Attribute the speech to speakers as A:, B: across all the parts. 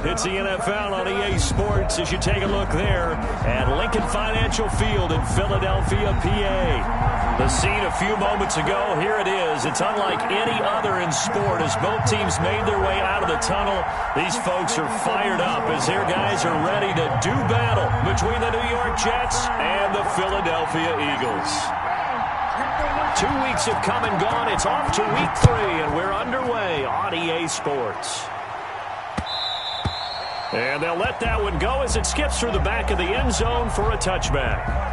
A: It's the NFL on EA Sports as you take a look there at Lincoln Financial Field in Philadelphia, PA. The scene a few moments ago, here it is. It's unlike any other in sport as both teams made their way out of the tunnel. These folks are fired up as their guys are ready to do battle between the New York Jets and the Philadelphia Eagles. 2 weeks have come and gone. It's off to week 3, and we're underway on EA Sports. And they'll let that one go as it skips through the back of the end zone for a touchback.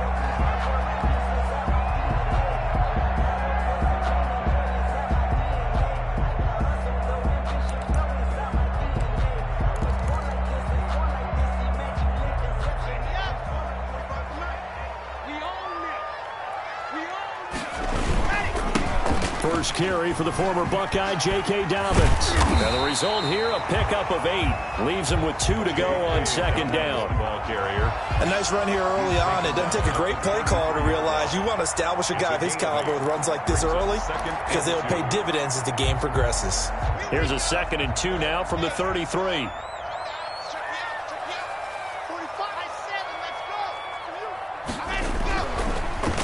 A: First carry for the former Buckeye, J.K. Dobbins. And the result here, a pickup of 8. Leaves him with 2 to go on second down. Ball carrier.
B: A nice run here early on. It doesn't take a great play caller to realize you want to establish a guy of his caliber with runs like this early because they'll pay dividends as the game progresses.
A: Here's a 2nd and 2 now from the 33.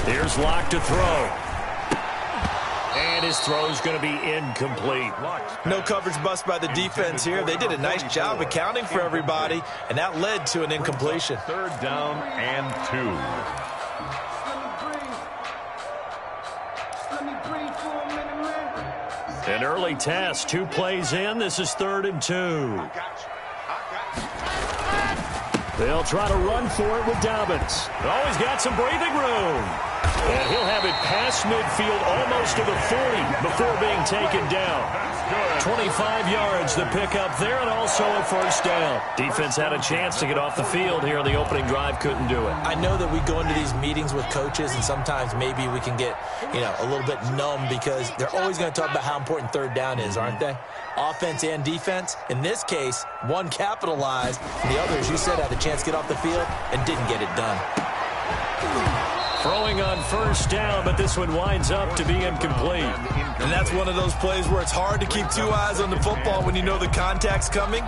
A: Here's Locke to throw. And his throw's going to be incomplete.
B: No coverage bust by the defense here. They did a nice job accounting for everybody, and that led to an incompletion.
C: 3rd down and 2.
A: An early test, 2 plays in. This is 3rd and 2. They'll try to run for it with Dobbins. Oh, he's got some breathing room. And he'll have it past midfield almost to the 40 before being taken down. 25 yards the pickup there and also a first down. Defense had a chance to get off the field here on the opening drive, couldn't do it.
B: I know that we go into these meetings with coaches and sometimes maybe we can get, a little bit numb because they're always going to talk about how important 3rd down is, aren't they? Offense and defense. In this case, one capitalized and the other, as you said, had a chance to get off the field and didn't get it done.
A: Throwing on first down, but this one winds up to be incomplete.
B: And that's one of those plays where it's hard to keep 2 eyes on the football when you know the contact's coming,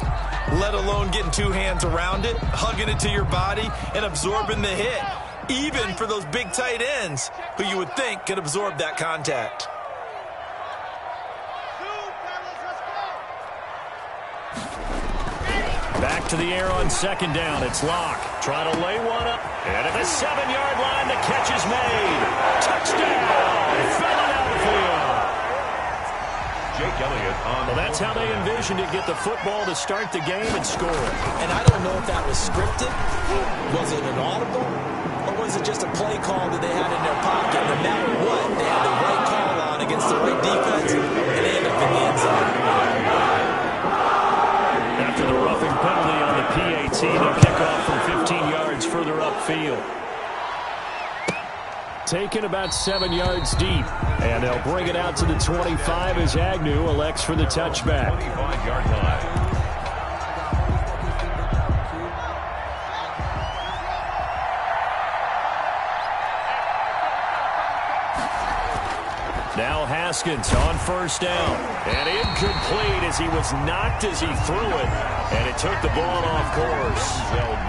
B: let alone getting 2 hands around it, hugging it to your body, and absorbing the hit, even for those big tight ends who you would think could absorb that contact.
A: Back to the air on 2nd down. It's Locke. Trying to lay one up. And at the 7-yard line, the catch is made. Touchdown, Philadelphia.
C: Jake Elliott on.
A: Well, that's how they envisioned it. Get the football to start the game and score.
B: And I don't know if that was scripted. Was it an audible? Or was it just a play call that they had in their pocket? No matter what, they had the right call on against the right defense, and they ended up in the end zone.
A: After the roughing penalty on the PAT, they'll kick off from 15 yards further upfield. Taken about 7 yards deep. And they'll bring it out to the 25 as Agnew elects for the touchback.
C: 25-yard line.
A: Now Haskins on first down. And incomplete as he was knocked as he threw it. And it took the ball off course.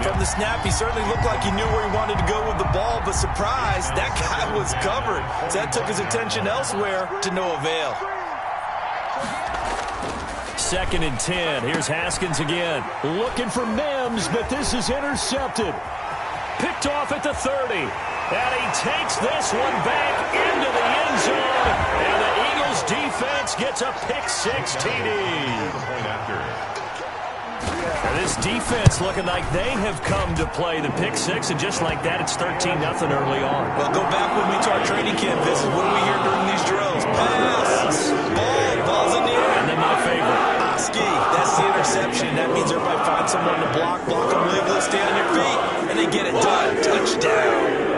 B: From the snap, he certainly looked like he knew where he wanted to go with the ball, but surprise, that guy was covered. So that took his attention elsewhere to no avail.
A: 2nd and 10. Here's Haskins again. Looking for Mims, but this is intercepted. Picked off at the 30. And he takes this one back into the end zone. And the Eagles defense gets a pick-6 TD. And this defense looking like they have come to play the pick-6. And just like that, it's 13-0 early on.
B: Well, go back with me to our training camp visit. What do we hear during these drills? Pass. Ball's in the air.
A: And then my favorite.
B: Oski, that's the interception. That means everybody finds someone to block them legally, stay on your feet, and they get it done. Touchdown.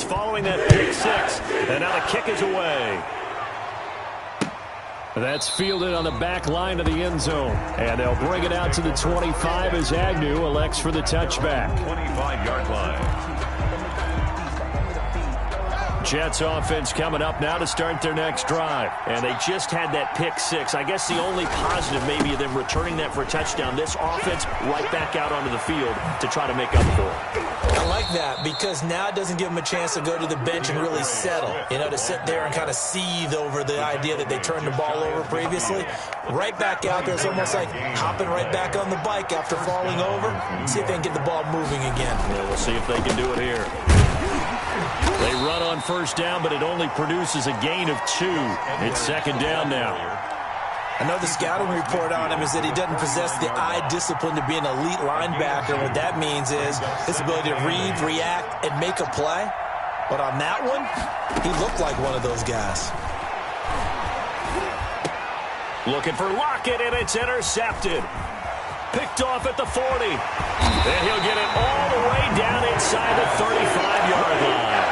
B: Following that pick-6, and now the kick is away.
A: That's fielded on the back line of the end zone. And they'll bring it out to the 25 as Agnew elects for the touchback.
C: 25-yard line.
A: Jets offense coming up now to start their next drive. And they just had that pick six. I guess the only positive maybe of them returning that for a touchdown. This offense right back out onto the field to try to make up for it.
B: I like that because now it doesn't give them a chance to go to the bench and really settle. You know, to sit there and kind of seethe over the idea that they turned the ball over previously. Right back out there. It's almost like hopping right back on the bike after falling over. See if they can get the ball moving again.
A: Yeah, we'll see if they can do it here. They run on first down, but it only produces a gain of 2. It's second down now.
B: I know the scouting report on him is that he doesn't possess the eye discipline to be an elite linebacker. What that means is his ability to read, react, and make a play. But on that one, he looked like one of those guys.
A: Looking for Lockett, and it's intercepted. Picked off at the 40. And he'll get it all the way down inside the 35-yard line.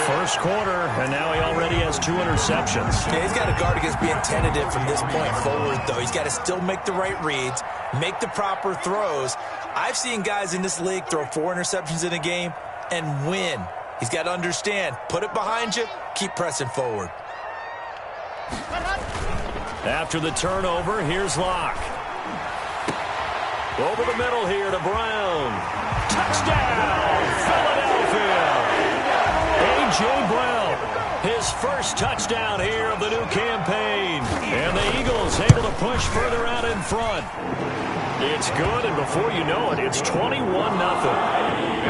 A: First quarter, and now he already has 2 interceptions.
B: Yeah, he's got to guard against being tentative from this point forward, though. He's got to still make the right reads, make the proper throws. I've seen guys in this league throw 4 interceptions in a game and win. He's got to understand, put it behind you, keep pressing forward.
A: After the turnover, here's Locke. Over the middle here to Brown. Touchdown, Philadelphia. A.J. Brown, his first touchdown here of the new campaign. And the Eagles able to push further out in front. It's good, and before you know it, it's 21-0.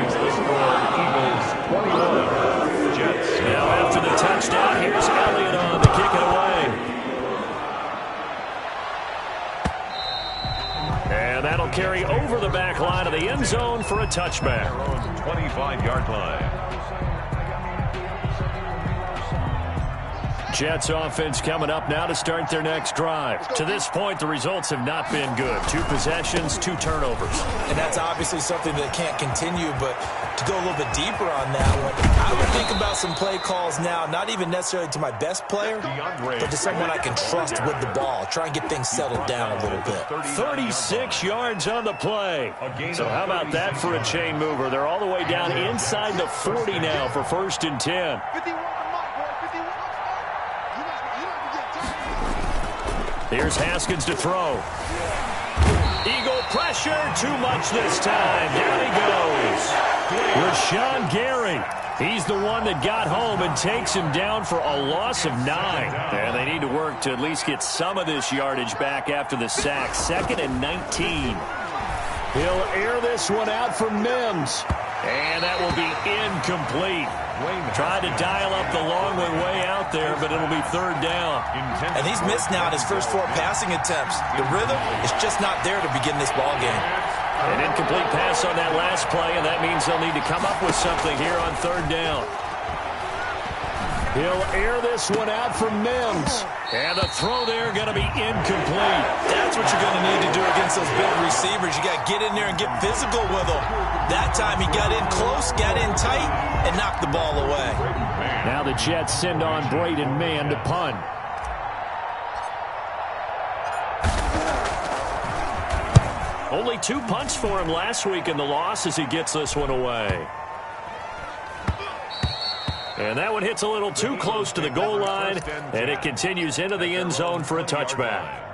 C: It's the score, Eagles 21, Jets.
A: Now after the touchdown, here's Elliott on to kick it away. And that'll carry over the back line of the end zone for a touchback.
C: 25-yard line.
A: Jets offense coming up now to start their next drive. To this point, the results have not been good. 2 possessions, 2 turnovers.
B: And that's obviously something that can't continue, but to go a little bit deeper on that one, I would think about some play calls now, not even necessarily to my best player, but to someone I can trust with the ball. Try and get things settled down a little bit.
A: 36 yards on the play. So how about that for a chain mover? They're all the way down inside the 40 now for 1st and 10. Here's Haskins to throw. Eagle pressure, too much this time. Down he goes. Rashawn Gary. He's the one that got home and takes him down for a loss of 9. And they need to work to at least get some of this yardage back after the sack. 2nd and 19. He'll air this one out for Mims. And that will be incomplete. Tried to dial up the long way out there, but it'll be 3rd down.
B: And he's missed now in his first 4 passing attempts. The rhythm is just not there to begin this ball game.
A: An incomplete pass on that last play, and that means they'll need to come up with something here on 3rd down. He'll air this one out for Mims. And the throw there going to be incomplete.
B: That's what you're going to need to do against those big receivers. You got to get in there and get physical with them. That time he got in close, got in tight, and knocked the ball away.
A: Now the Jets send on Braden Mann to punt. Only 2 punts for him last week in the loss as he gets this one away. And that one hits a little too close to the goal line, and it continues into the end zone for a touchback.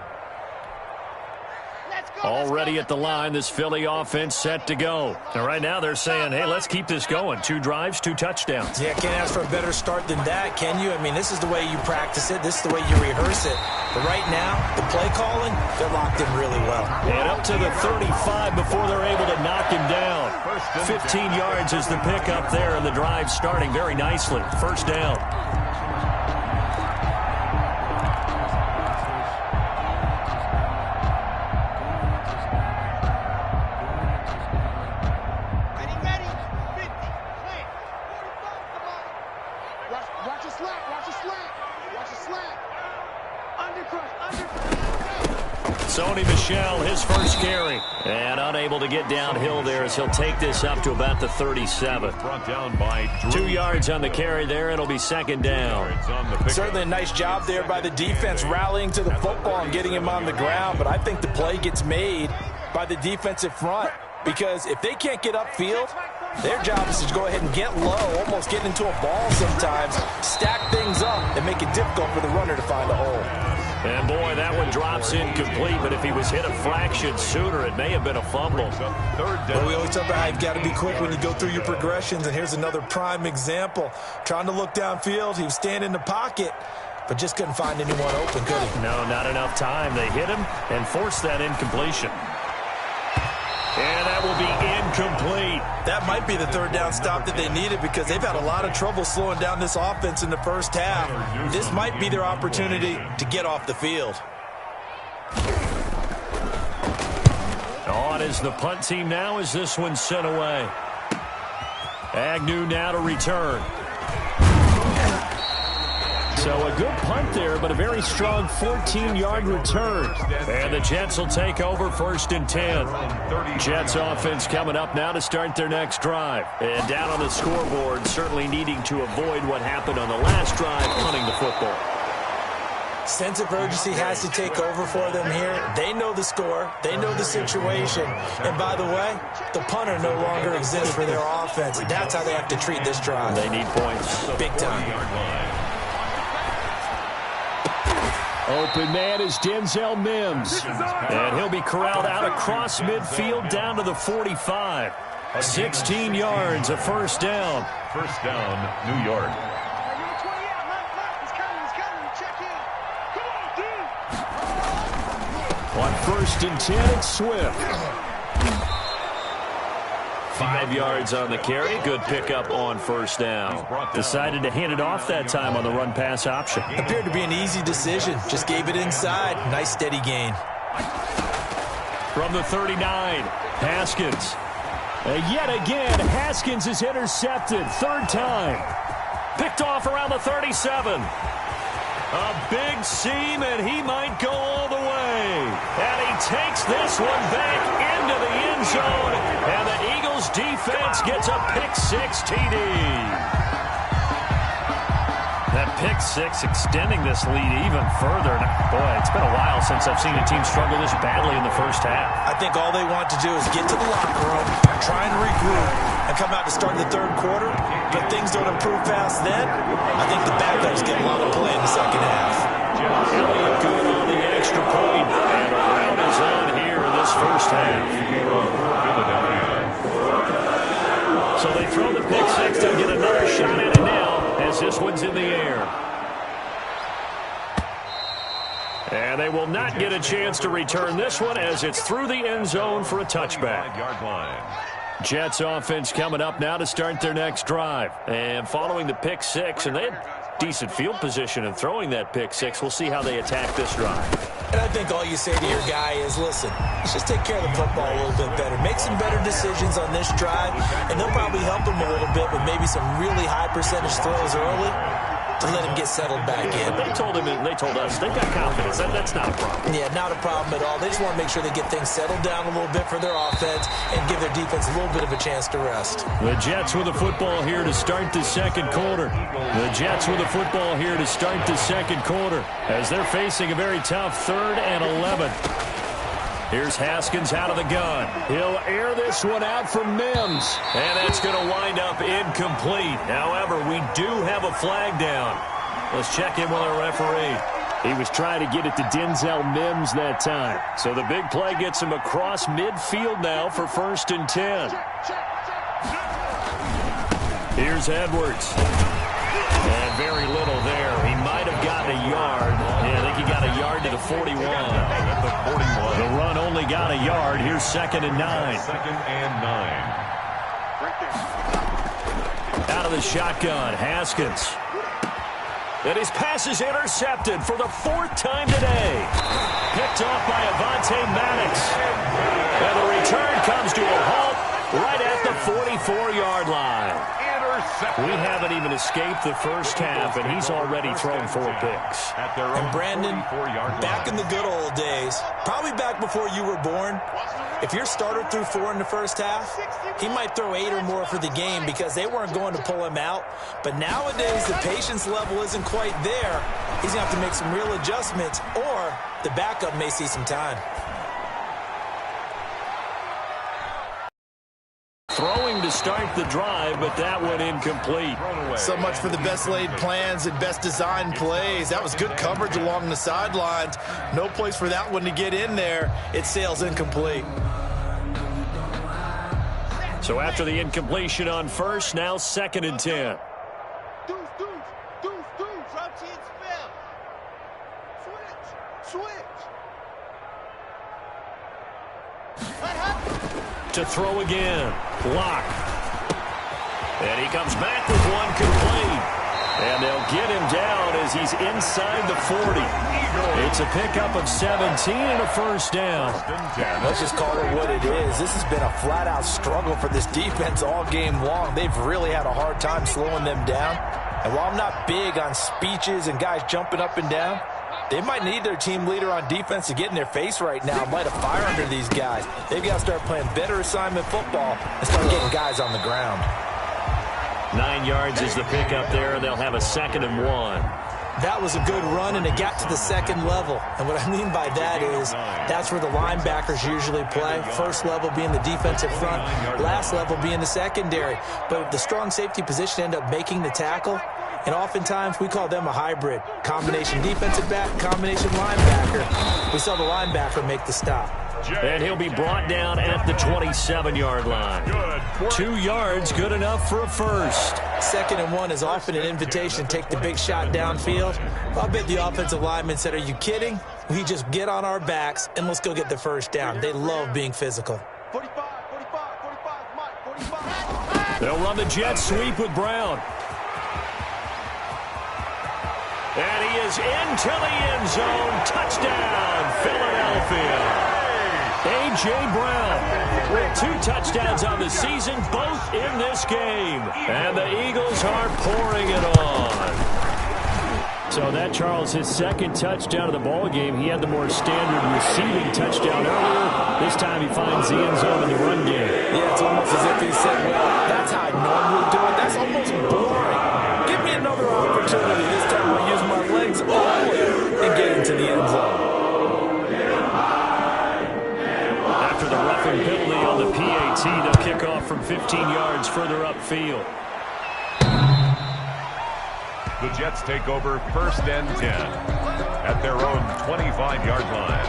A: Already at the line, this Philly offense set to go. And right now they're saying, hey, let's keep this going. 2 drives, 2 touchdowns.
B: Yeah, can't ask for a better start than that, can you? I mean, this is the way you practice it. This is the way you rehearse it. But right now, the play calling, they're locked in really well.
A: And up to the 35 before they're able to knock him down. 15 yards is the pickup there, and the drive starting very nicely. 1st down. Sony Michel, his first carry. And unable to get downhill there as he'll take this up to about the 37.
C: Brought down by Drew.
A: 2 yards on the carry there. It'll be second down.
B: Certainly a nice job there by the defense rallying to the football and getting him on the ground. But I think the play gets made by the defensive front, because if they can't get upfield, their job is to go ahead and get low, almost get into a ball sometimes, stack things up, and make it difficult for the runner to find a hole.
A: And, boy, that one drops incomplete, but if he was hit a fraction sooner, it may have been a fumble.
B: Well, we always talk about how you've got to be quick when you go through your progressions, and here's another prime example. Trying to look downfield, he was standing in the pocket, but just couldn't find anyone open, could he?
A: No, not enough time. They hit him and forced that incompletion. And that will be incomplete.
B: That might be the third down stop that they needed, because they've had a lot of trouble slowing down this offense in the first half. This might be their opportunity to get off the field.
A: On is the punt team now as this one's sent away. Agnew now to return. So a good punt there, but a very strong 14-yard return. And the Jets will take over 1st and 10. Jets offense coming up now to start their next drive. And down on the scoreboard, certainly needing to avoid what happened on the last drive, punting the football.
B: Sense of urgency has to take over for them here. They know the score. They know the situation. And by the way, the punter no longer exists for their offense. That's how they have to treat this drive.
A: They need points.
B: Big time.
A: Open man is Denzel Mims. And he'll be corralled out across midfield down to the 45. 16 yards, a first down.
C: First down, New York.
A: On 1st and 10, it's Swift. 5 yards on the carry. Good pickup on first down. Decided to hand it off that time on the run-pass option.
B: Appeared to be an easy decision. Just gave it inside. Nice steady gain.
A: From the 39, Haskins. Yet again, Haskins is intercepted. 3rd time. Picked off around the 37. A big seam, and he might go all the way. And he takes this one back into the end zone. And the Eagles defense gets a pick-6 TD. That pick-6 extending this lead even further. Boy, it's been a while since I've seen a team struggle this badly in the first half.
B: I think all they want to do is get to the locker room, try and regroup, and come out to start the 3rd quarter. But things don't improve fast then. I think the backups get a lot of play in the 2nd half.
A: Elliott good on the extra point. And a round is on here in this first half. So they throw the pick-6 to get another shot at it now as this one's in the air. And they will not get a chance to return this one as it's through the end zone for a touchback. Jets offense coming up now to start their next drive. And following the pick-6, and they had decent field position in throwing that pick-6. We'll see how they attack this drive.
B: And I think all you say to your guy is, listen, let's just take care of the football a little bit better. Make some better decisions on this drive, and they'll probably help him a little bit with maybe some really high percentage throws early to let him get settled back in.
A: They told him, and they told us, they've got confidence. That's not a problem.
B: Yeah, not a problem at all. They just want to make sure they get things settled down a little bit for their offense and give their defense a little bit of a chance to rest.
A: The Jets with the football here to start the 2nd quarter. The Jets with the football here to start the 2nd quarter as they're facing a very tough 3rd and 11. Here's Haskins out of the gun. He'll air this one out for Mims. And that's going to wind up incomplete. However, we do have a flag down. Let's check in with our referee. He was trying to get it to Denzel Mims that time. So the big play gets him across midfield now for 1st and 10. Here's Edwards. And very little there. He might have gotten a yard. Yeah, I think he got a yard to the 41. The run only got a yard. Here's 2nd and 9.
C: 2nd and 9.
A: Out of the shotgun, Haskins. And his pass is intercepted for the 4th time today. Picked off by Avonte Maddox. And the return comes to a halt right at the 44-yard line. We haven't even escaped the first half, and he's already thrown 4 picks.
B: And Brandon, back in the good old days, probably back before you were born, if your starter threw 4 in the first half, he might throw 8 or more for the game because they weren't going to pull him out. But nowadays, the patience level isn't quite there. He's going to have to make some real adjustments, or the backup may see some time.
A: Throwing to start the drive, but that went incomplete.
D: So much for the best laid plans and best designed plays. That was good coverage along the sidelines. No place for that one to get in there. It sails incomplete.
A: So after the incompletion on first, now 2nd and 10. To throw again. Lock. And he comes back with one complete. And they'll get him down as he's inside the 40. It's a pickup of 17 and a first down.
B: Let's just call it what it is. This has been a flat-out struggle for this defense all game long. They've really had a hard time slowing them down. And while I'm not big on speeches and guys jumping up and down, they might need their team leader on defense to get in their face right now and light a fire under these guys. They've got to start playing better assignment football and start getting guys on the ground.
A: 9 yards is the pickup there, and they'll have a 2nd and 1.
B: That was a good run, and it got to the 2nd level. And what I mean by that is that's where the linebackers usually play. First level being the defensive front, last level being the secondary. But the strong safety position ended up making the tackle. And oftentimes, we call them a hybrid. Combination defensive back, combination linebacker. We saw the linebacker make the stop.
A: And he'll be brought down at the 27-yard line. 2 yards, good enough for a first.
B: 2nd and 1 is often an invitation to take the big shot downfield. I'll bet the offensive lineman said, are you kidding? We just get on our backs and let's go get the first down. They love being physical.
A: They'll run the jet sweep with Brown. And he is into the end zone. Touchdown, Philadelphia. A.J. Brown with 2 touchdowns on the season, both in this game. And the Eagles are pouring it on. So that, Charles, his 2nd touchdown of the ball game. He had the more standard receiving touchdown earlier. This time he finds the end zone in the run game.
B: Yeah, it's almost as if he said, well, that's how I normally do it. That's almost boring. Give me another opportunity. This time I'll use my legs only and get into the end zone.
A: After the roughing penalty on the PAT, they'll kick off from 15 yards further upfield.
C: The Jets take over 1st and 10 at their own 25-yard line.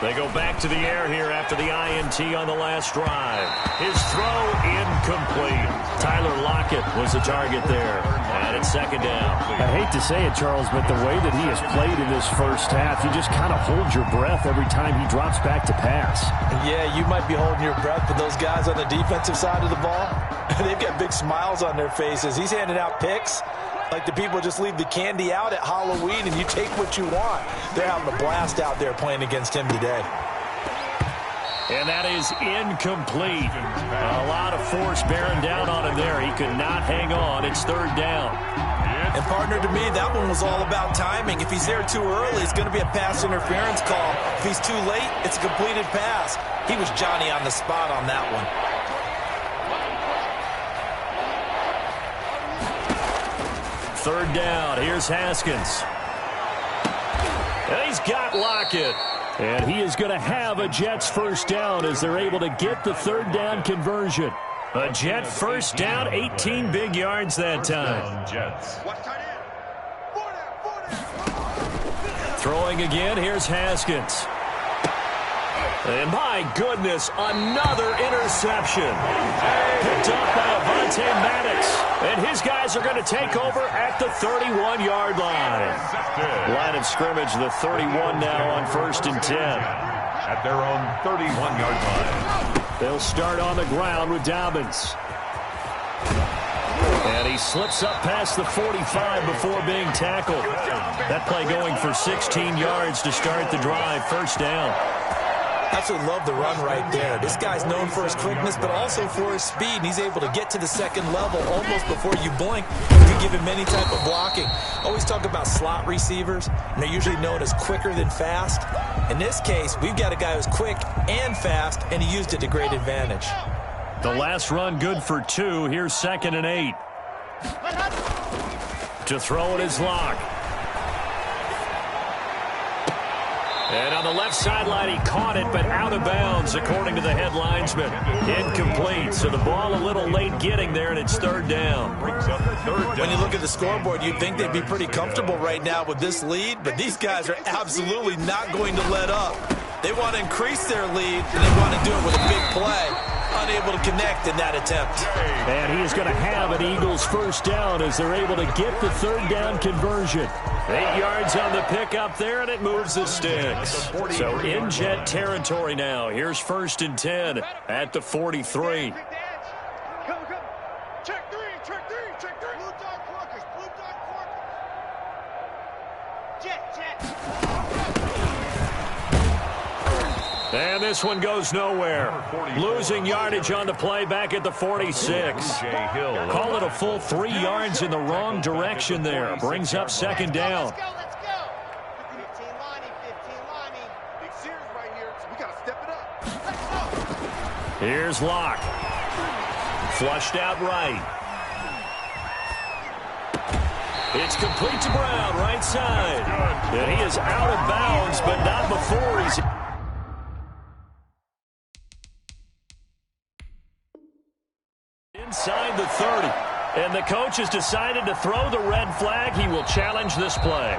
A: They go back to the air here after the INT on the last drive. His throw incomplete. Tyler Lockett was the target there. And it's 2nd down.
E: I hate to say it, Charles, but the way that he has played in this first half, you just kind of hold your breath every time he drops back to pass.
B: Yeah, you might be holding your breath, but those guys on the defensive side of the ball, they've got big smiles on their faces. He's handing out picks like the people just leave the candy out at Halloween and you take what you want. They're having a blast out there playing against him today.
A: And that is incomplete. A lot of force bearing down on him there. He could not hang on. It's 3rd down.
B: And, partner, to me, that one was all about timing. If he's there too early, it's going to be a pass interference call. If he's too late, it's a completed pass. He was Johnny on the spot on that one.
A: 3rd down. Here's Haskins. And he's got Lockett. And he is going to have a Jets first down as they're able to get the 3rd down conversion. A Jet first down, 18 big yards that time. Throwing again, here's Haskins. And my goodness, another interception. Picked up by Avonte Maddox. And his guys are going to take over at the 31-yard line. Line of scrimmage, the 31 now on 1st and 10.
C: At their own 31-yard line.
A: They'll start on the ground with Dobbins. And he slips up past the 45 before being tackled. That play going for 16 yards to start the drive. First down.
B: Absolutely love the run right there. This guy's known for his quickness, but also for his speed. And he's able to get to the second level almost before you blink. You can give him any type of blocking. Always talk about slot receivers, and they're usually known as quicker than fast. In this case, we've got a guy who's quick and fast, and he used it to great advantage.
A: The last run good for 2. Here's 2nd and 8. To throw it is Locke. And on the left sideline, he caught it, but out of bounds, according to the head linesman. Incomplete. So the ball a little late getting there, and it's 3rd down.
D: When you look at the scoreboard, you'd think they'd be pretty comfortable right now with this lead, but these guys are absolutely not going to let up. They want to increase their lead, and they want to do it with a big play. Unable to connect in that attempt.
A: And he is going to have an Eagles first down as they're able to get the 3rd down conversion. 8 yards on the pickup there, and it moves the sticks. So in Jet territory now. Here's 1st and 10 at the 43.
F: Check 3, check 3, check 3. Blue dog Quarkers, blue dog Quarkers. Jet.
A: And this one goes nowhere. Losing yardage on the play back at the 46. Call it a full 3 yards in the wrong direction there. Brings up 2nd down.
F: Let's go. 15 Lonnie, 15 Lonnie. Big Sears right here, so we got to step it up. Let's go.
A: Here's Locke. Flushed out right. It's complete to Brown, right side. And he is out of bounds, but not before he's... inside the 30. And the coach has decided to throw the red flag. He will challenge this play.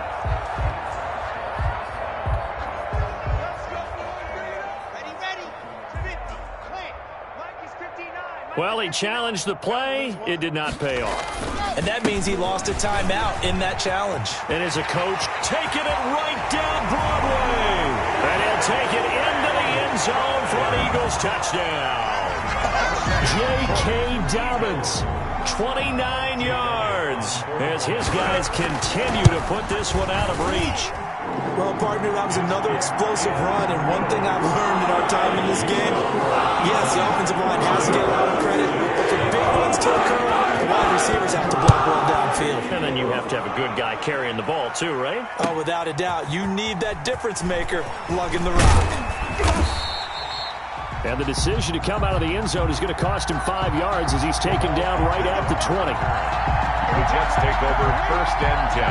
A: Well, he challenged the play. It did not pay off.
B: And that means he lost a timeout in that challenge.
A: And as a coach, taking it right down Broadway. And he'll take it into the end zone for an Eagles touchdown. J.K. Dobbins, 29 yards, as his guys continue to put this one out of reach.
B: Well, partner, that was another explosive run, and one thing I've learned in our time in this game, yes, the offensive line has to get a lot of credit, but for big runs to occur, the wide receivers have to block well downfield.
A: And then you have to have a good guy carrying the ball too, right?
B: Oh, without a doubt. You need that difference maker lugging the rock.
A: And the decision to come out of the end zone is going to cost him 5 yards as he's taken down right at the 20.
C: The Jets take over 1st and 10.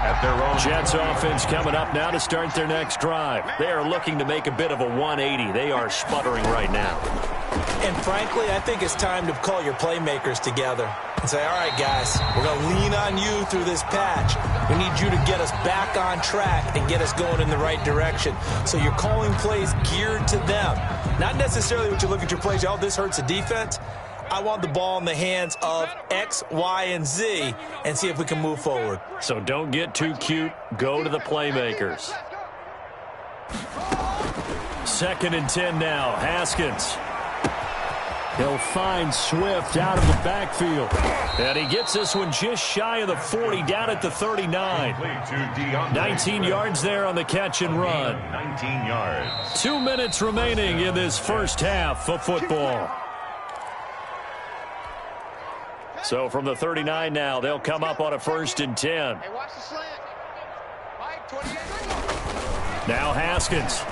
C: At their own.
A: Jets offense coming up now to start their next drive. They are looking to make a bit of a 180. They are sputtering right now.
B: And frankly, I think it's time to call your playmakers together and say, all right, guys, we're going to lean on you through this patch. We need you to get us back on track and get us going in the right direction. So you're calling plays geared to them. Not necessarily what you look at your plays, oh, this hurts the defense. I want the ball in the hands of X, Y, and Z and see if we can move forward.
A: So don't get too cute. Go to the playmakers. 2nd and 10 now. Haskins. He'll find Swift out of the backfield. And he gets this one just shy of the 40, down at the 39. 19 yards there on the catch and run.
C: 19 yards.
A: 2 minutes remaining in this first half of football. So from the 39 now, they'll come up on a 1st and 10.
F: Hey, watch the slant. Mike, 28.
A: Now Haskins.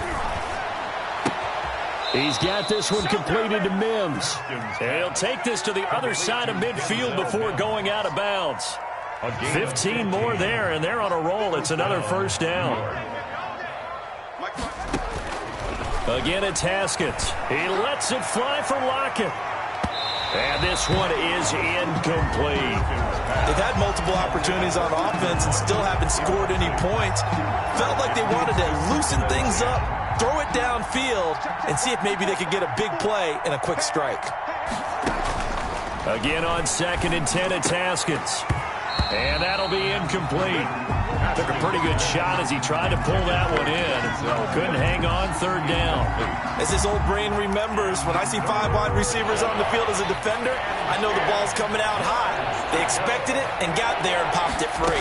A: He's got this one completed to Mims. And he'll take this to the other side of midfield before going out of bounds. 15 more there, and they're on a roll. It's another 1st down. Again, it's Haskins. He lets it fly for Lockett. And this one is incomplete.
D: They've had multiple opportunities on offense and still haven't scored any points. Felt like they wanted to loosen things up, throw it downfield, and see if maybe they could get a big play and a quick strike.
A: Again on 2nd and 10, it's Haskins. And that'll be incomplete. Took a pretty good shot as he tried to pull that one in. Couldn't hang on third down.
D: As his old brain remembers, when I see 5 wide receivers on the field as a defender, I know the ball's coming out high. They expected it and got there and popped it free.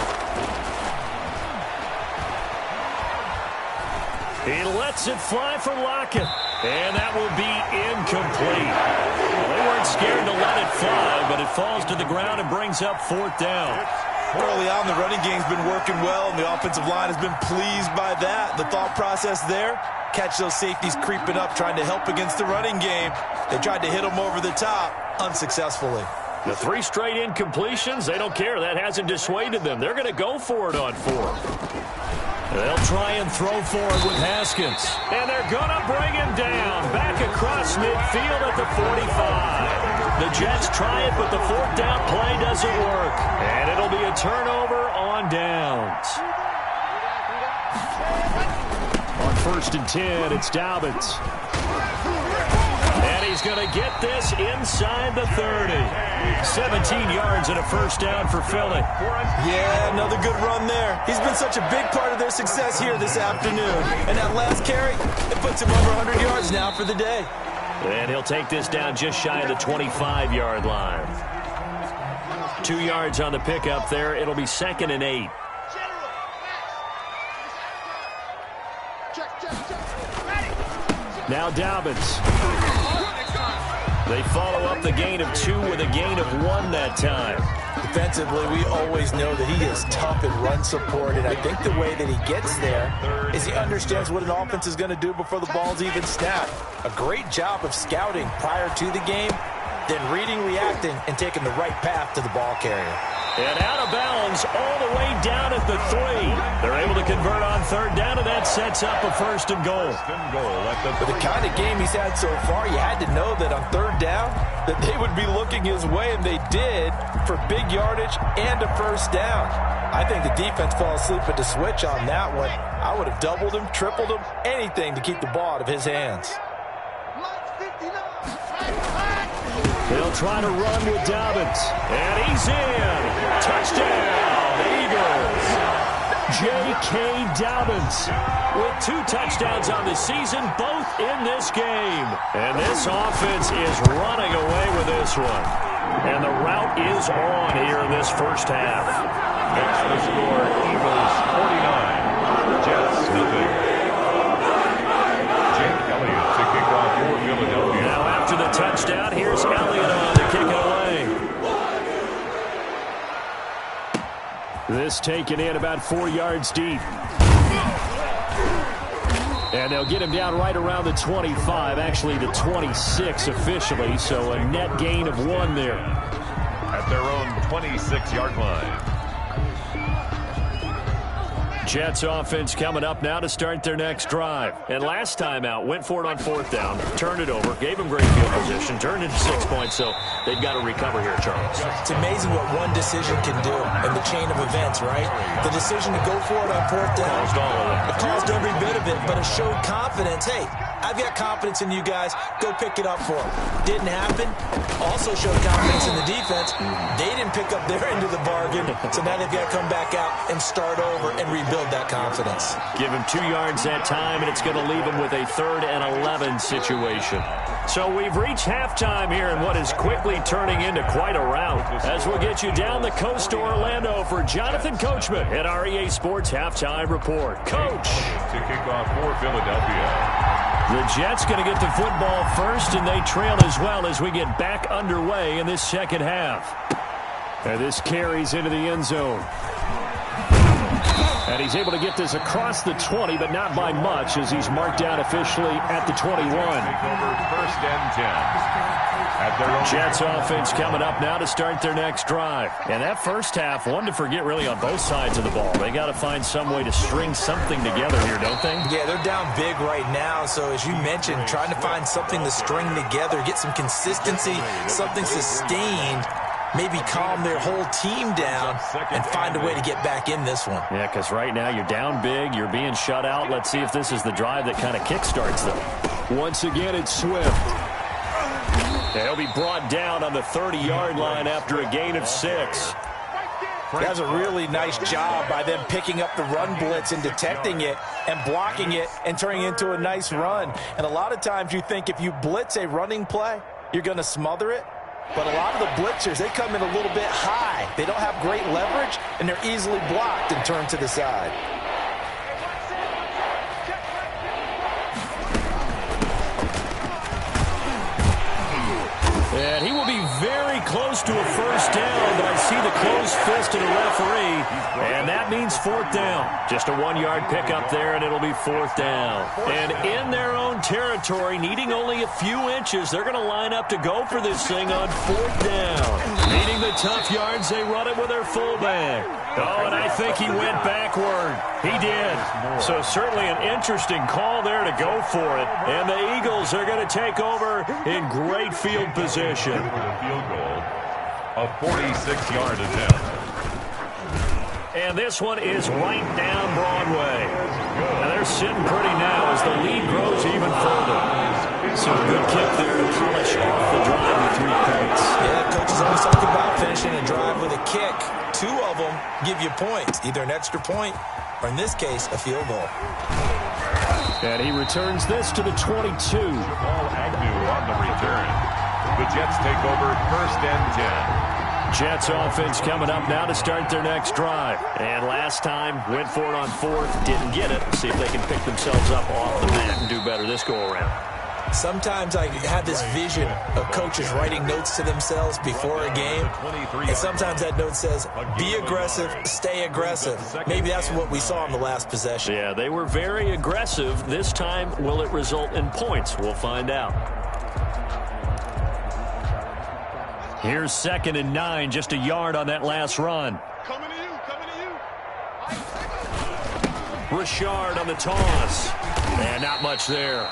A: He lets it fly for Lockett, and that will be incomplete. They weren't scared to let it fly, but it falls to the ground and brings up 4th down.
D: Early on, the running game's been working well, and the offensive line has been pleased by that. The thought process there, catch those safeties creeping up, trying to help against the running game. They tried to hit them over the top, unsuccessfully.
A: The 3 straight incompletions, they don't care. That hasn't dissuaded them. They're going to go for it on 4th. They'll try and throw forward with Haskins. And they're going to bring him down. Back across midfield at the 45. The Jets try it, but the 4th down play doesn't work. And it'll be a turnover on downs. On 1st and 10, it's Dobbins. And he's going to get this inside the 30. 17 yards and a 1st down for Philly.
D: Yeah, another good run there. He's been such a big part of their success here this afternoon. And that last carry, it puts him over 100 yards now for the day.
A: And he'll take this down just shy of the 25-yard line. 2 yards on the pickup there. It'll be 2nd and 8. Now Dobbins. They follow up the gain of 2 with a gain of 1 that time.
B: Defensively, we always know that he is tough in run support, and I think the way that he gets there is he understands what an offense is going to do before the ball's even snapped. A great job of scouting prior to the game, then reading, reacting, and taking the right path to the ball carrier.
A: And out of bounds all the way down at the 3. They're able to convert on 3rd down, and that sets up a 1st and goal.
D: With the kind of game he's had so far, you had to know that on 3rd down that they would be looking his way, and they did, for big yardage and a 1st down. I think the defense fell asleep at the switch on that one. I would have doubled him, tripled him, anything to keep the ball out of his hands.
A: They'll try to run with Dobbins. And he's in. Touchdown, Eagles. J.K. Dobbins with 2 touchdowns on the season, both in this game. And this offense is running away with this one. And the route is on here in this first half.
C: That's the score, Eagles 49, Jets nothing. Jake Elliott to kick off for Philadelphia.
A: Now after the touchdown, here's Elliott on to kick it away. This taken in about 4 yards deep. And they'll get him down right around the 25, actually the 26 officially, so a net gain of 1 there.
C: At their own 26-yard line.
A: Jets offense coming up now to start their next drive. And last time out, went for it on 4th down, turned it over, gave them great field position, turned into 6 points, so they've got to recover here, Charles.
B: It's amazing what one decision can do in the chain of events, right? The decision to go for it on 4th down.
A: Caused all of it.
B: It caused every bit of it, but it showed confidence. Hey, I've got confidence in you guys. Go pick it up for them. Didn't happen. Also showed confidence in the defense. They didn't pick up their end of the bargain, so now they've got to come back out and start over and rebuild that confidence.
A: Give him 2 yards that time, and it's going to leave him with a 3rd and 11 situation. So we've reached halftime here in what is quickly turning into quite a rout. As we'll get you down the coast to Orlando for Jonathan Coachman at our EA Sports Halftime Report. Coach.
C: To kick off for Philadelphia.
A: The Jets going to get the football first, and they trail as well as we get back underway in this second half. And this carries into the end zone. And he's able to get this across the 20, but not by much, as he's marked down officially at the 21.
C: Take over 1st and 10. At their own
A: Jets offense coming up now to start their next drive. And that first half, one to forget really on both sides of the ball. They got to find some way to string something together here, don't they?
B: Yeah, they're down big right now. So as you mentioned, trying to find something to string together, get some consistency, something sustained, maybe calm their whole team down and find a way to get back in this one.
A: Yeah, because right now you're down big, you're being shut out. Let's see if this is the drive that kind of kickstarts them. Once again, it's Swift. He'll be brought down on the 30-yard line after a gain of 6.
D: That's a really nice job by them picking up the run blitz and detecting it and blocking it and turning it into a nice run. And a lot of times you think if you blitz a running play, you're going to smother it. But a lot of the blitzers, they come in a little bit high. They don't have great leverage, and they're easily blocked and turned to the side.
A: And he will be very close to a first down, but I see the closed fist of the referee, and that means fourth down. Just a 1-yard pickup there, and it'll be fourth down. And in their own territory, needing only a few inches, they're going to line up to go for this thing on fourth down. Needing the tough yards, they run it with their fullback. Oh, and I think he went backward. He did. So certainly an interesting call there to go for it. And the Eagles are going to take over in great field position.
C: Field goal, a 46-yard attempt.
A: And this one is right down Broadway. Now they're sitting pretty now as the lead grows even further. So a good kick there to polish off the drive with 3 points.
D: Yeah, coaches always talk about finishing a drive with a kick. 2 of them give you points, either an extra point or, in this case, a field goal.
A: And he returns this to the 22.
C: Paul Agnew on the return. The Jets take over first and 10.
A: Jets offense coming up now to start their next drive. And last time, went for it on fourth, didn't get it. See if they can pick themselves up off the mat and do better this go-around.
D: Sometimes I have this vision of coaches writing notes to themselves before a game, and sometimes that note says, be aggressive, stay aggressive. Maybe that's what we saw in the last possession.
A: Yeah, they were very aggressive. This time, will it result in points? We'll find out. Here's 2nd and 9, just a yard on that last run.
F: Coming to you, coming to you.
A: Richard on the toss. And not much there.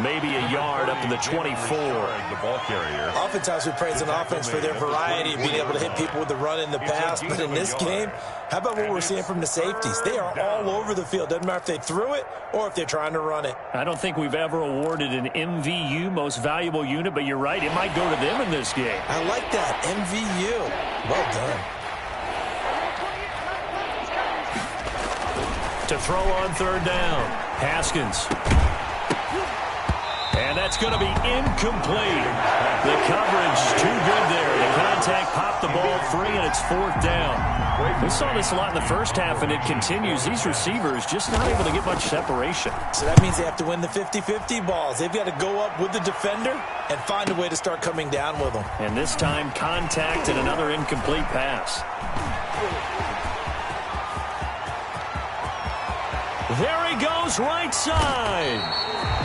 A: Maybe a yard up to the 24.
C: The ball carrier.
D: Oftentimes we praise an offense for their variety of being able to hit people with the run in the pass, but in this game, how about what we're seeing from the safeties? They are all over the field. Doesn't matter if they threw it or if they're trying to run it.
A: I don't think we've ever awarded an MVU, most valuable unit, but you're right, it might go to them in this game.
D: I like that, MVU. Well done.
A: To throw on 3rd down, Haskins. And that's going to be incomplete. The coverage too good there. The contact popped the ball free, and it's 4th down. We saw this a lot in the first half, and it continues. These receivers just not able to get much separation.
D: So that means they have to win the 50-50 balls. They've got to go up with the defender and find a way to start coming down with them.
A: And this time, contact and another incomplete pass. There he goes, right side.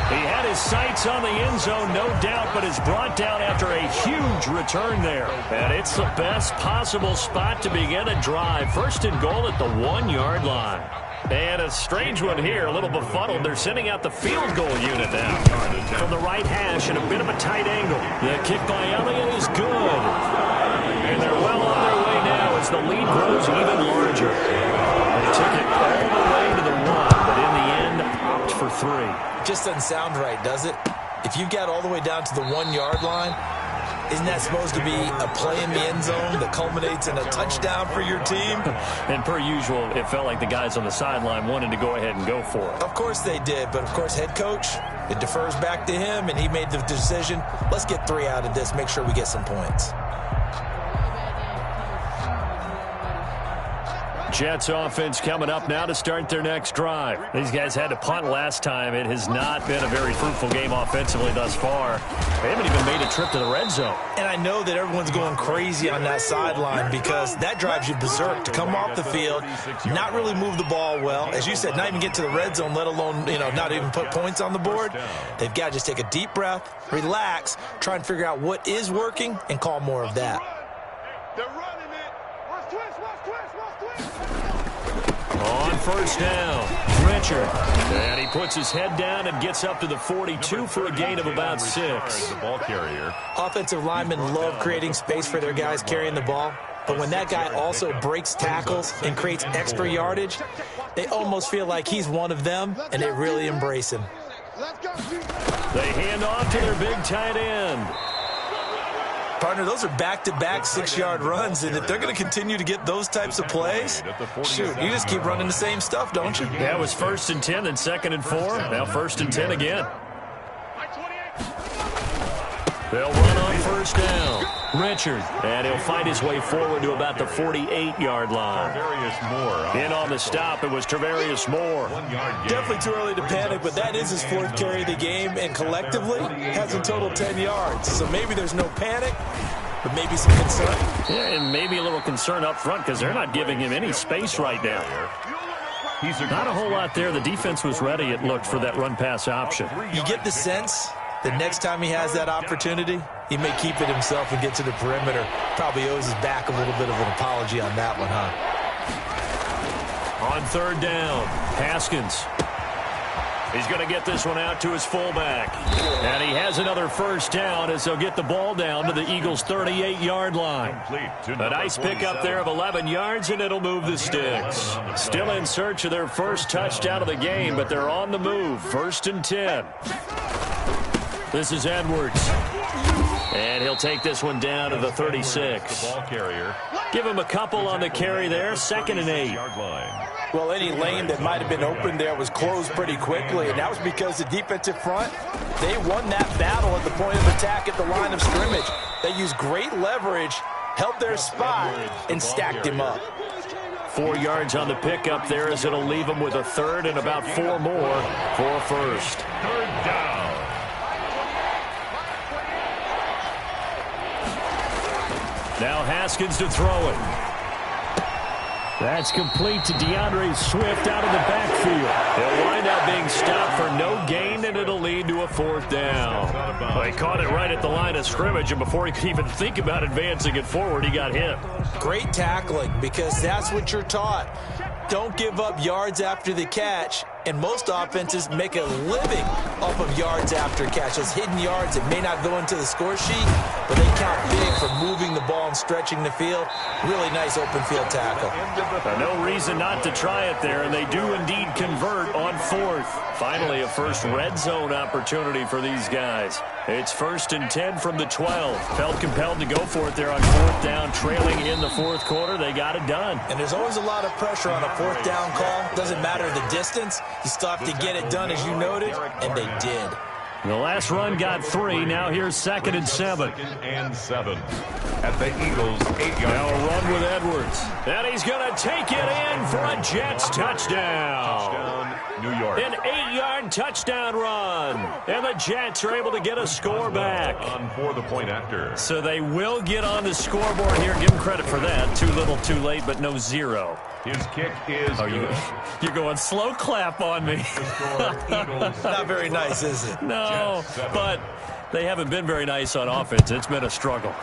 A: He had his sights on the end zone, no doubt, but is brought down after a huge return there. And it's the best possible spot to begin a drive. 1st and goal at the 1-yard line. And a strange one here, a little befuddled. They're sending out the field goal unit now. From the right hash and a bit of a tight angle. The kick by Elliott is good. And they're well on their way now as the lead grows even larger. They took it all the way to the 1, but in the end, opt for 3.
D: Just doesn't sound right, does it? If you got all the way down to the 1-yard line, isn't that supposed to be a play in the end zone that culminates in a touchdown for your team?
A: And per usual, it felt like the guys on the sideline wanted to go ahead and go for it.
D: Of course they did, but of course head coach, it defers back to him, and he made the decision, let's get 3 out of this, make sure we get some points.
A: Jets offense coming up now to start their next drive. These guys had to punt last time. It has not been a very fruitful game offensively thus far. They haven't even made a trip to the red zone.
D: And I know that everyone's going crazy on that sideline because that drives you berserk to come off the field, not really move the ball well. As you said, not even get to the red zone, let alone, not even put points on the board. They've got to just take a deep breath, relax, try and figure out what is working, and call more of that.
F: They're running it. Watch twist.
A: On 1st down, Richard. And he puts his head down and gets up to the 42 for a gain of about 6.
C: The ball carrier.
D: Offensive linemen love creating space for their guys carrying the ball. But when that guy also breaks tackles and creates extra yardage, they almost feel like he's one of them, and they really embrace him.
A: They hand off to their big tight end.
D: Partner, those are back-to-back 6-yard runs, and if they're going to continue to get those types of plays, shoot, you just keep running the same stuff, don't you?
A: That was 1st and 10, then 2nd and 4. Now 1st and 10 again. They'll run on 1st down. Richard, and he'll find his way forward to about the 48-yard line. In on the stop, it was Travarius Moore.
D: Definitely too early to panic, but that is his 4th carry of the game, and collectively has in total 10 yards. So maybe there's no panic, but maybe some concern.
A: Yeah, and maybe a little concern up front because they're not giving him any space right now. Not a whole lot there. The defense was ready, it looked, for that run-pass option.
D: You get the sense the next time he has that opportunity, he may keep it himself and get to the perimeter. Probably owes his back a little bit of an apology on that one, huh?
A: On 3rd down, Haskins. He's going to get this one out to his fullback. And he has another 1st down as they'll get the ball down to the Eagles' 38-yard line. A nice pickup there of 11 yards, and it'll move the sticks. Still in search of their first touchdown of the game, but they're on the move. 1st and 10. This is Edwards. And he'll take this one down to the 36. Give him a couple on the carry there. 2nd and 8.
D: Well, any lane that might have been open there was closed pretty quickly, and that was because the defensive front, they won that battle at the point of attack at the line of scrimmage. They used great leverage, held their spot, and stacked him up.
A: 4 yards on the pickup there as it'll leave him with a 3rd and about 4 more for a 1st.
C: 3rd down.
A: Now Haskins to throw it. That's complete to DeAndre Swift out of the backfield. He'll wind up being stopped for no gain, and it'll lead to a 4th down. Well, he caught it right at the line of scrimmage, and before he could even think about advancing it forward, he got hit.
D: Great tackling, because that's what you're taught. Don't give up yards after the catch, and most offenses make a living off of yards after catch. Those hidden yards that may not go into the score sheet, but they count big for moving the ball and stretching the field. Really nice open field tackle.
A: No reason not to try it there, and they do indeed convert on 4th. Finally, a first red zone opportunity for these guys. It's 1st and 10 from the 12. Felt compelled to go for it there on 4th down, trailing in the 4th quarter. They got it done.
D: And there's always a lot of pressure on a 4th down call. Doesn't matter the distance. You still have to get it done, as you noted, and they did.
A: The last run got 3. Now here's 2nd and 7.
C: 2nd and 7 at the Eagles' 8-yard line.
A: Now a run with Edwards. And he's going to take it in for a Jets touchdown.
C: Touchdown, New York.
A: An 8-yard touchdown run. And the Jets are able to get a score back.
C: On for the point after.
A: So they will get on the scoreboard here. Give them credit for that. Too little, too late, but no 0.
C: His kick is good.
A: You're going slow clap on me.
D: Not very nice, is it?
A: No, but they haven't been very nice on offense. It's been a struggle.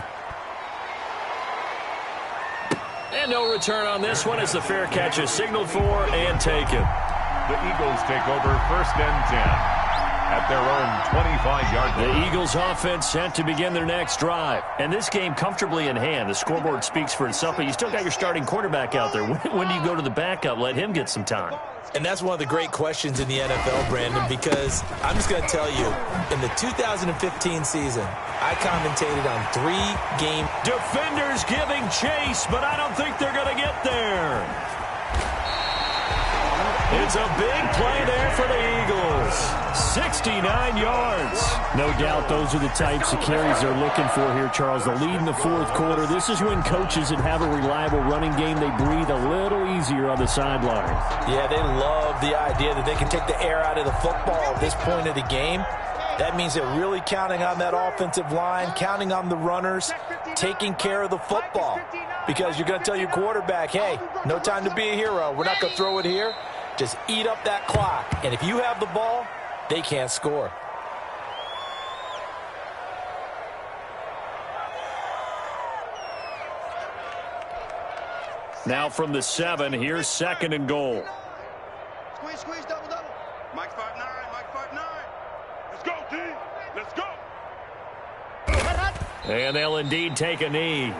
A: And no return on this one as the fair catch is signaled for and taken.
C: The Eagles take over 1st and 10 at their own 25-yard line.
A: The Eagles offense set to begin their next drive. And this game comfortably in hand. The scoreboard speaks for itself, but you still got your starting quarterback out there. When do you go to the backup? Let him get some time.
D: And that's one of the great questions in the NFL, Brandon, because I'm just going to tell you, in the 2015 season, I commentated on 3-game.
A: Defenders giving chase, but I don't think they're going to get there. It's a big play there for the Eagles. 69 yards.
E: No doubt those are the types of carries they're looking for here, Charles. The lead in the 4th quarter. This is when coaches that have a reliable running game, they breathe a little easier on the sideline.
D: Yeah, they love the idea that they can take the air out of the football at this point of the game. That means they're really counting on that offensive line, counting on the runners, taking care of the football. Because you're going to tell your quarterback, hey, no time to be a hero. We're not going to throw it here. Just eat up that clock. And if you have the ball, they can't score.
A: Now from the 7, here's 2nd and goal.
F: Squeeze, squeeze, double, double. Mike 5-9, Mike 5-9. Let's go, D. Let's go.
A: And they'll indeed take a knee.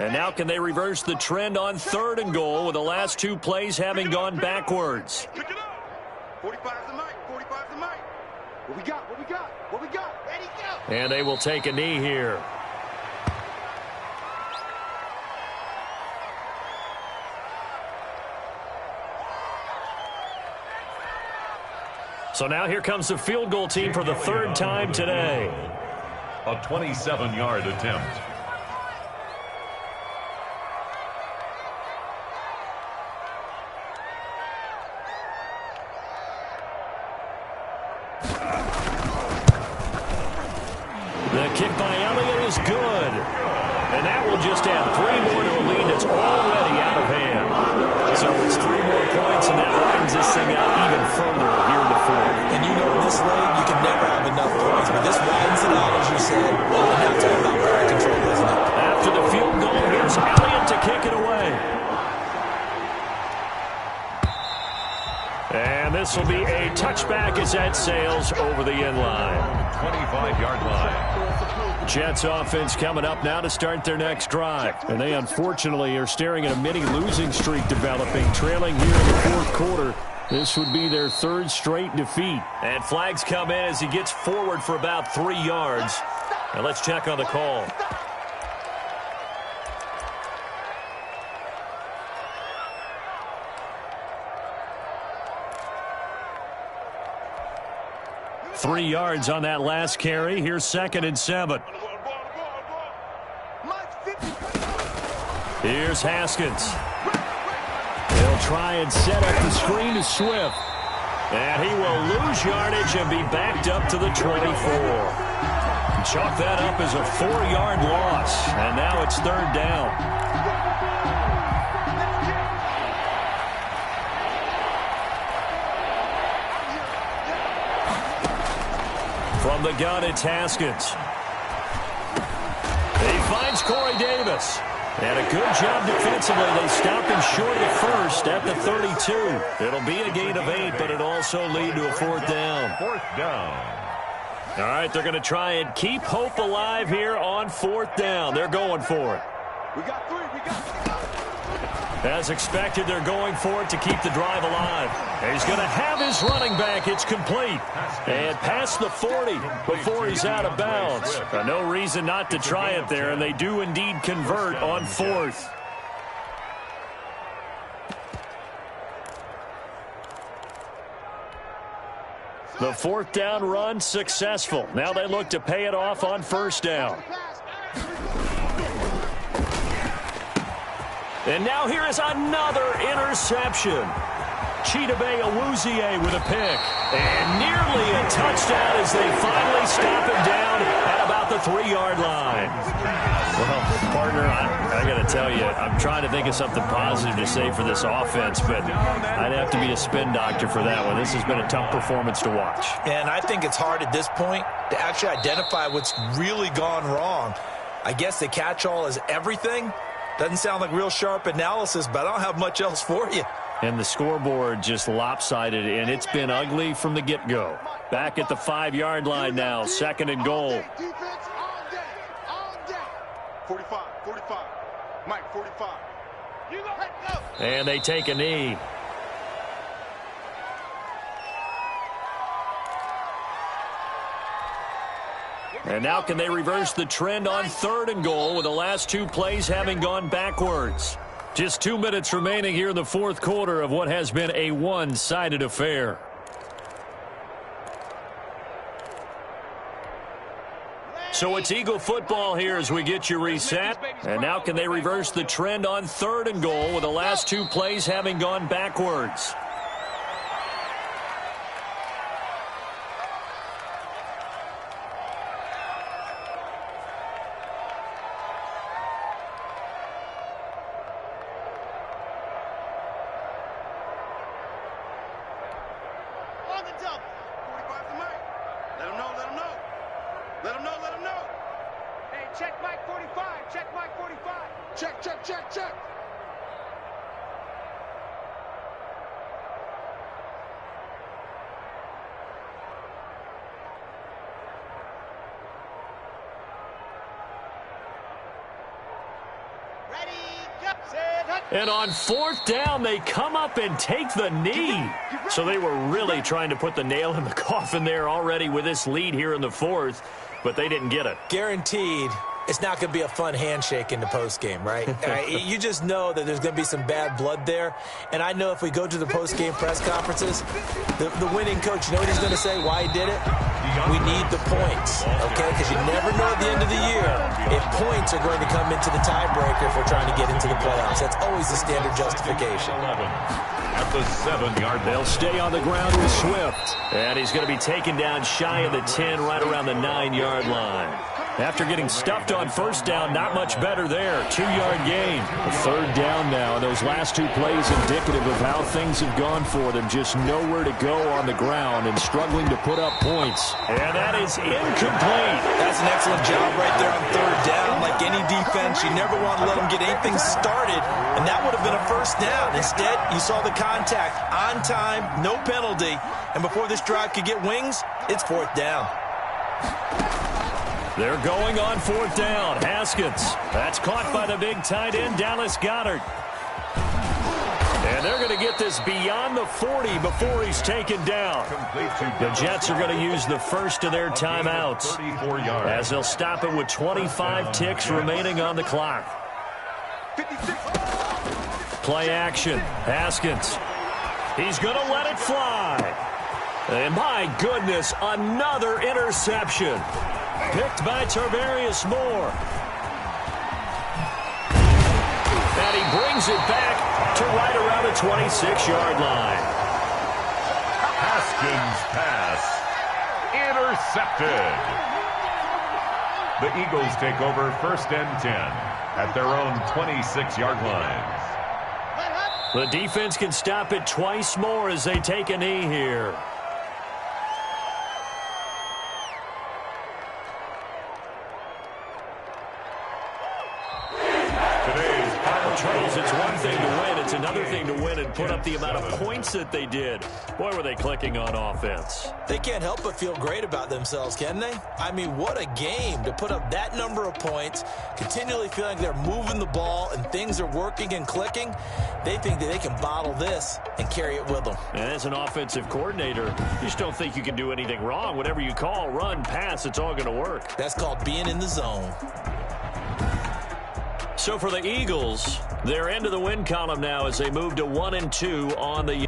A: And now can they reverse the trend on 3rd and goal with the last 2 plays having gone backwards?
F: Pick it up. 45's the mic. 45's the mic. What we got? What we got? What we got? Ready, go.
A: And they will take a knee here. So now here comes the field goal team for the 3rd time today.
C: A 27-yard attempt.
A: The kick by Elliott is good. And that will just add 3 more to a lead that's already out of hand. So it's 3 more points, and that widens this thing out even further here in the 4th.
B: And you know in this league, you can never have enough points. But this widens it out, as you said. And now talk about ball control, isn't it?
A: After the field goal, here's Elliott to kick it away. And this will be a touchback as that sails over the end line.
C: 25-yard line.
A: Jets offense coming up now to start their next drive. And they unfortunately are staring at a mini losing streak developing, trailing here in the 4th quarter. This would be their 3rd straight defeat. And flags come in as he gets forward for about 3 yards. And let's check on the call. Three yards on that last carry. Here's 2nd and 7. Here's Haskins. He'll try and set up the screen to Swift. And he will lose yardage and be backed up to the 24. Chalk that up as a 4-yard loss. And now it's 3rd down. From the gun, it's Haskins. He finds Corey Davis. And a good job defensively. They stopped him short of the 1st at the 32. It'll be a gain of 8, but it'll also lead to a 4th down.
C: 4th down.
A: All right, they're going to try and keep hope alive here on 4th down. They're going for it.
F: We got 3. We got 3.
A: As expected, they're going for it to keep the drive alive. And he's going to have his running back. It's complete. And past the 40 before he's out of bounds. No reason not to try it there, and they do indeed convert on 4th. The 4th down run successful. Now they look to pay it off on 1st down. And now here is another interception. Chidobe Awuzie with a pick. And nearly a touchdown as they finally stop him down at about the 3-yard line. Well, partner, I got to tell you, I'm trying to think of something positive to say for this offense, but I'd have to be a spin doctor for that one. This has been a tough performance to watch.
B: And I think it's hard at this point to actually identify what's really gone wrong. I guess the catch-all is everything. Doesn't sound like real sharp analysis, but I don't have much else for you.
A: And the scoreboard just lopsided, and it's been ugly from the get-go. Back at the 5-yard line now, 2nd and goal.
F: Defense all day. All day. 45. 45. Mike, 45. You go.
A: And they take a knee. And now can they reverse the trend on 3rd and goal with the last 2 plays having gone backwards? Just 2 minutes remaining here in the 4th quarter of what has been a one-sided affair. So it's Eagle football here as we get you reset. And now can they reverse the trend on 3rd and goal with the last 2 plays having gone backwards? And on 4th down, they come up and take the knee. So they were really trying to put the nail in the coffin there already with this lead here in the 4th, but they didn't get it.
B: Guaranteed. It's not going to be a fun handshake in the postgame, right? You just know that there's going to be some bad blood there. And I know if we go to the postgame press conferences, the winning coach, you know what he's going to say, why he did it? We need the points, okay? Because you never know at the end of the year if points are going to come into the tiebreaker if we're trying to get into the playoffs. That's always the standard justification.
C: At the 7-yard line.
A: They'll stay on the ground with Swift. And he's going to be taken down shy of the 10, right around the 9-yard line. After getting stuffed on 1st down, not much better there. 2-yard gain. A 3rd down now. And those last 2 plays indicative of how things have gone for them. Just nowhere to go on the ground and struggling to put up points. And that is incomplete.
D: That's an excellent job right there on 3rd down. Like any defense, you never want to let them get anything started. And that would have been a 1st down. Instead, you saw the contact on time, no penalty. And before this drive could get wings, it's 4th down.
A: They're going on 4th down. Haskins. That's caught by the big tight end, Dallas Goedert. And they're going to get this beyond the 40 before he's taken down. The Jets are going to use the first of their timeouts as they'll stop it with 25 ticks remaining on the clock. Play action. Haskins. He's going to let it fly. And my goodness, another interception. Picked by Tarvarius Moore. And he brings it back to right around the 26-yard line.
C: Haskins pass. Intercepted. The Eagles take over 1st and 10 at their own 26-yard line.
A: The defense can stop it twice more as they take a knee here. Charles, it's one thing to win. It's another thing to win and put up the amount of points that they did. Boy, were they clicking on offense.
B: They can't help but feel great about themselves, can they? I mean, what a game to put up that number of points, continually feeling like they're moving the ball and things are working and clicking. They think that they can bottle this and carry it with them.
A: And as an offensive coordinator, you just don't think you can do anything wrong. Whatever you call, run, pass, it's all going to work.
B: That's called being in the zone.
A: So for the Eagles, they're into the win column now as they move to 1-2 on the